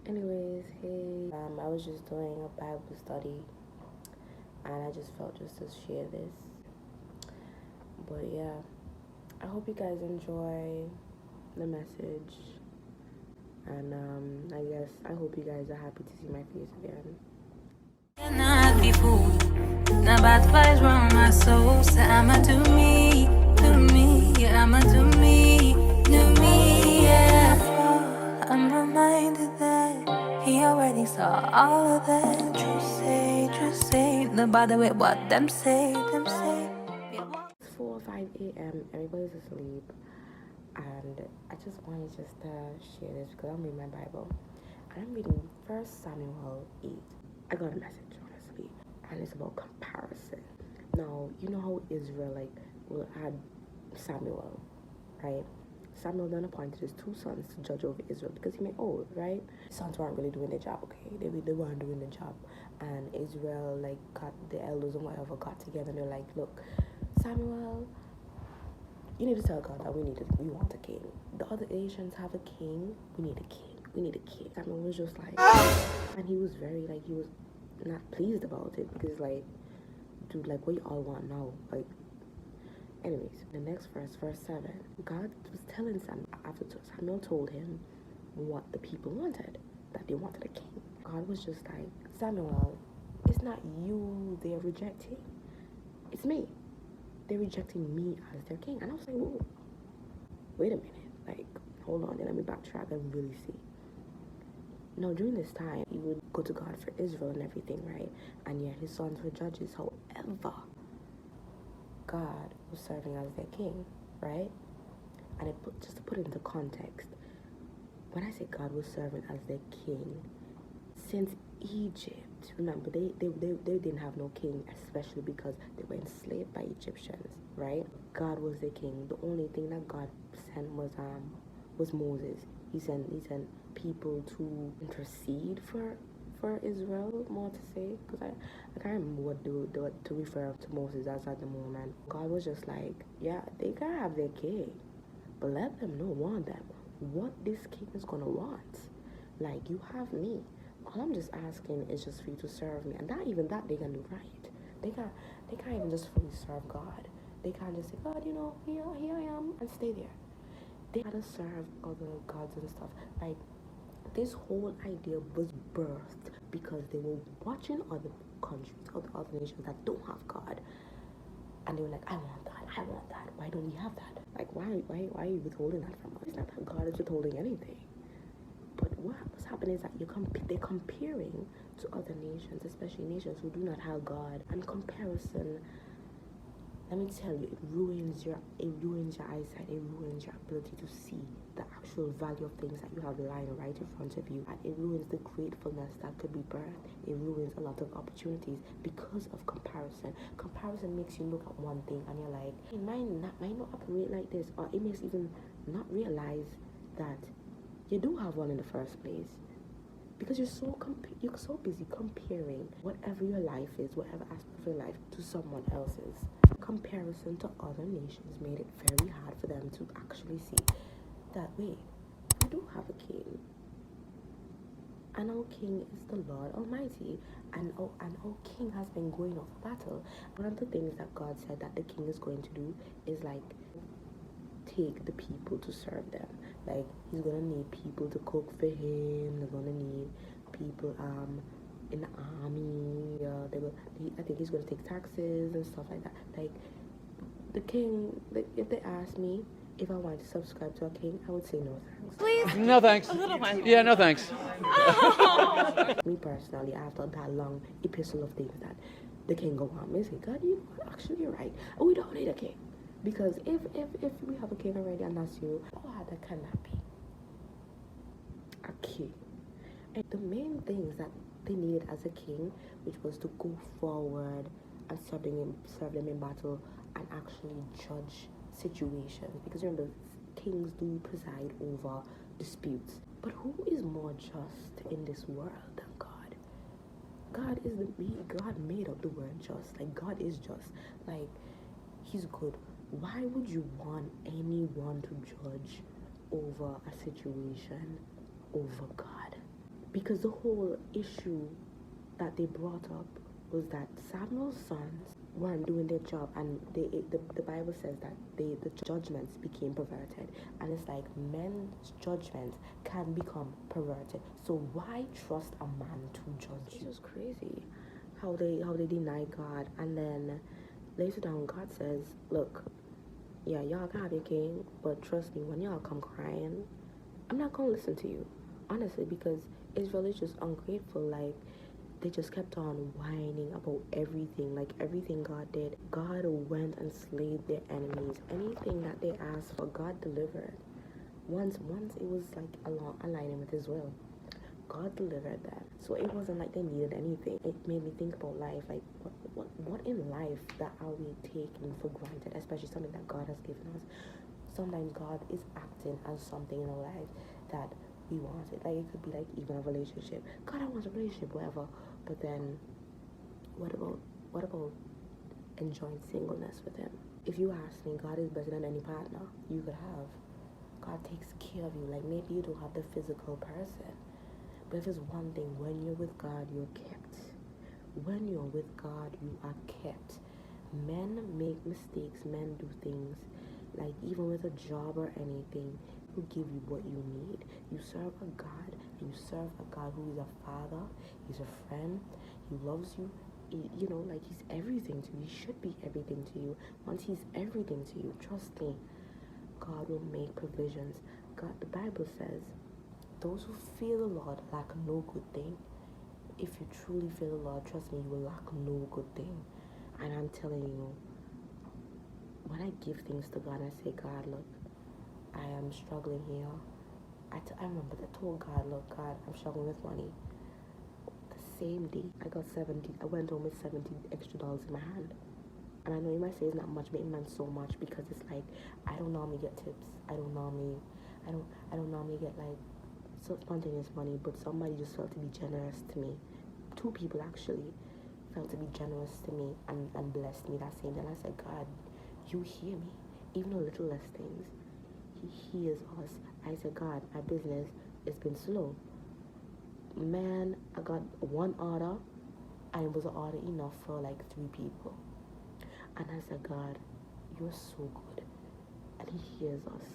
Anyways, hey, I was just doing a Bible study and I just felt just to share this. But yeah, I hope you guys enjoy the message, and I hope you guys are happy to see my face again. Cannot be fooled. Now bad vibes run my soul. Say I'ma do me, yeah, I'ma do me, yeah. I'm reminded that he already saw all of that. True say, no bother with what them say. It's 4 or 5 a.m. Everybody's asleep, and I just wanted to share this because I'm reading my Bible, and I'm reading 1 Samuel 8. I got a message, honestly, and it's about comparison. Now, you know how Israel will add Samuel, right? Samuel then appointed his 2 sons to judge over Israel because he made old, right? His sons weren't really doing their job, okay? They weren't doing the job, and Israel got the elders and whatever got together and they're like, look, Samuel, you need to tell God that we want a king. The other nations have a king. We need a king. We need a king. Samuel was just like, and he was very he was not pleased about it because dude, what you all want now? Anyways, the next verse 7, God was telling Samuel after Samuel told him what the people wanted, that they wanted a king. God was just like, Samuel, it's not you they're rejecting, it's me. They're rejecting me as their king. And I was like, whoa, wait a minute, hold on, let me backtrack and really see. Now, during this time, he would go to God for Israel and everything, right? And yeah, his sons were judges. However, God was serving as their king, right? And just to put it into context, when I say God was serving as their king, since Egypt, remember, they didn't have no king, especially because they were enslaved by Egyptians, right? God was their king. The only thing that God sent was Moses. He sent people to intercede for Israel, more to say, because I can't remember what to refer to Moses as at the moment. God was just like, yeah, they can have their king, but let them know, warn them what this king is gonna want. You have me. All I'm just asking is just for you to serve me, and not even that they can do right. They can't even just fully serve God. They can't just say, God, here I am, and stay there. They gotta serve other gods and stuff. This whole idea was birthed because they were watching other countries, other nations that don't have God, and they were like, I want that. Why don't we have that? Why are you withholding that from us? It's not that God is withholding anything. But what's happening is that they're comparing to other nations, especially nations who do not have God. And comparison, let me tell you, it ruins your eyesight. It ruins your ability to see the actual value of things that you have lying right in front of you. And it ruins the gratefulness that could be birthed. It ruins a lot of opportunities because of comparison. Comparison makes you look at one thing and you're like, it might not operate like this, or it makes you even not realize that you do have one in the first place, because you're so busy comparing whatever your life is, whatever aspect of your life, to someone else's. Comparison to other nations made it very hard for them to actually see that, wait, we do have a king, and our king is the Lord Almighty, and our king has been going off battle. One of the things that God said that the king is going to do is take the people to serve them. He's gonna need people to cook for him. They're gonna need people in the army. I think he's gonna take taxes and stuff like that. The king. If they asked me if I wanted to subscribe to a king, I would say no thanks. Please. No thanks. A little one. Yeah, no thanks. Me personally, after that long epistle of things that the king go on, I say, God, actually you're right. We don't need a king. Because if we have a king already and that's you, how hard that can that be? A king. And the main things that they needed as a king, which was to go forward and serve them in battle and actually judge situations. Because remember, kings do preside over disputes. But who is more just in this world than God? God made up the word just. God is just. He's good. Why would you want anyone to judge over a situation over God? Because the whole issue that they brought up was that Samuel's sons weren't doing their job, and the Bible says that the judgments became perverted, and it's like men's judgments can become perverted. So why trust a man to judge you? It's just crazy how they deny God, and then later down God says, look, yeah, y'all can have your king, but trust me, when y'all come crying, I'm not gonna listen to you, honestly, because Israel is just ungrateful. Like, they just kept on whining about everything, like everything God did. God went and slayed their enemies. Anything that they asked for, God delivered. Once it was like aligning with His will. God delivered that. So it wasn't like they needed anything. It made me think about life. Like, what in life that are we taking for granted, especially something that God has given us? Sometimes God is acting as something in our lives that we want it. Like, it could be like even a relationship. God, I want a relationship, whatever. But then, what about enjoying singleness with Him? If you ask me, God is better than any partner you could have. God takes care of you. Like, maybe you don't have the physical person, but if it's one thing, when you're with God, you're kept. When you're with God, you are kept. Men make mistakes. Men do things. Like, even with a job or anything, He'll give you what you need. You serve a God, and you serve a God who is a father. He's a friend. He loves you. Like, He's everything to you. He should be everything to you. Once He's everything to you, trust me, God will make provisions. God, the Bible says, those who fear the Lord lack no good thing. If you truly fear the Lord, trust me, you will lack no good thing. And I'm telling you, when I give things to God, I say, God, look, I am struggling here. I remember I told God, look, God, I'm struggling with money. The same day, I went home with $70 extra in my hand. And I know you might say it's not much, but it meant so much, because it's like, I don't normally get tips. I don't normally get like so spontaneous money, but somebody just felt to be generous to me. 2 people actually felt to be generous to me and blessed me that same day. And I said, God, you hear me. Even the littlest things, He hears us. I said, God, my business has been slow. Man, I got 1 order, and it was an order enough for like 3 people. And I said, God, you're so good. And He hears us.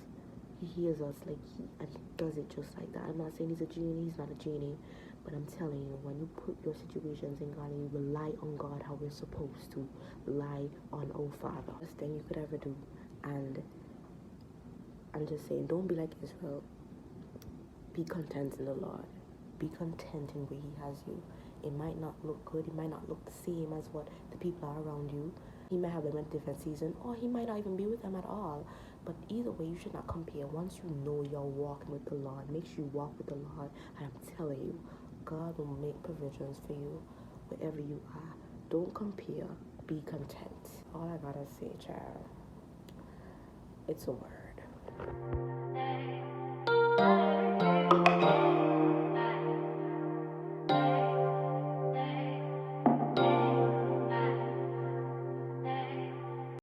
He hears us, like, and He does it just like that. I'm not saying He's a genie. He's not a genie. But I'm telling you, when you put your situations in God and you rely on God how we're supposed to rely on our Father, best thing you could ever do. And I'm just saying, don't be like Israel. Be content in the Lord. Be content in where He has you. It might not look good. It might not look the same as what the people are around you. He might have them in a different season, or He might not even be with them at all. But either way, you should not compare. Once you know you're walking with the Lord, make sure you walk with the Lord. And I'm telling you, God will make provisions for you wherever you are. Don't compare. Be content. All I gotta say, child, it's a word.